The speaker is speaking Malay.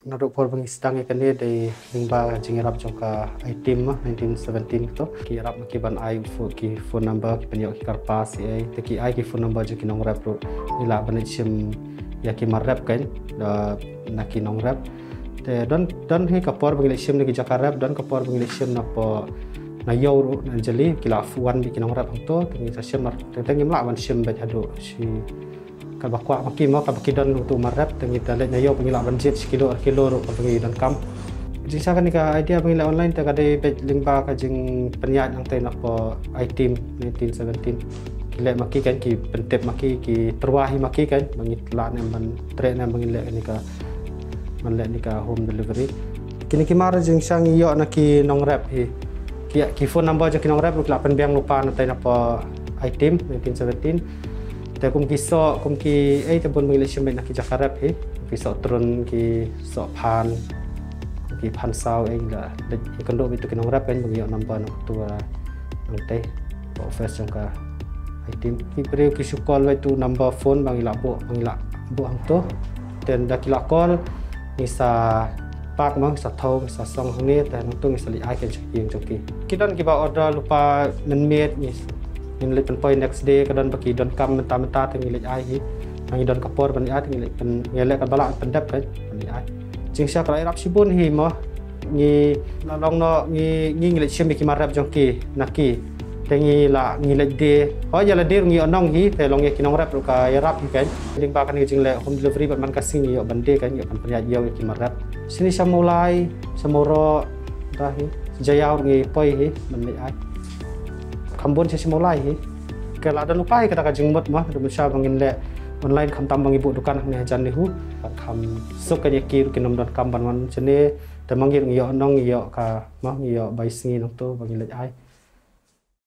Naruk por bangi sedang ikan dia dari lingba jingirap jangka item 1917 tu kirap makiban ai ki phone number ki penyok ki karpas ai teki ai ki phone number jo ki nong rap ro ila banit sim ya ki marap kan da naki nong rap te don he kapor bangi sim ni ki jaka rap don kapor bangi sim na po na yo ro anjali kila fuan bi ki nong rap to tengi sa sim mar tengi mla ban sim ba hado si kabakwa maki mo kabaki don untuk marap tengi tale na yo pengila banjit sekilo ro pergi dan kam jing sa kan ka idea pengila online ta kade lingba ka jing penyat yang ten apa item 1917 kile maki kan ki pentep maki ki terwahi maki kan mangitla ne man tre ne mangile ni ka man le ni ka home delivery kini ki mar jing sang yo na ki nong rap hi ki phone number jo ki nong rap lu pen biang lupa na ten apa item 1917 แต่คุมกีโซคุมกีแต่บนมือเลชิมเป็นนักกีฬาคาร์บกีโซตรนกีโซพันกีพันซาวละเด็กคนดูไปตุกินน้องรับเป็นบางอย่างนับวันตัวนังเตะโปรเฟสจังกาไอทีมกีเปรียวกีสุกอลไว้ตัวนับโฟนบางอย่างบางอย่างอังโตแต่ดักกีฬากอลมีสาปากมั้งสาทองสาซองทั้งนี้แต่น้องตุ้งมีสลิไอเกนชักยิงจังกีคิดดันกีบาออเดอร์lupa menit ngilik pen next day kadon bagi don kam menta ngilik ai hi ngi don kapor ban ai ngilik pen ngelek balak pendap kan ban ai jing sia kala rap sibun hi mo ngi long no ngi ngilik sim ki marap jongki naki tengi la ngilik de oh ya la de ngi onong hi te long ki nong rap ka rap kan ling ba kan jing le home delivery ban man kasing yo ban de kan yo ban penyat yo ki marap sini sa mulai samoro dah hi jayau ngi poi hi ban ai Kambon saya mulai, kalau ada lupa kita kajeng mut mah, ada masa bangin le online kam tambang ibu dukan ni ajan lehu, kam sok kaya kiri kinom dan kam ban man cene, dan mangir ngiyo nong ngiyo ka mah ngiyo bayi singi nong tu bangin le ai.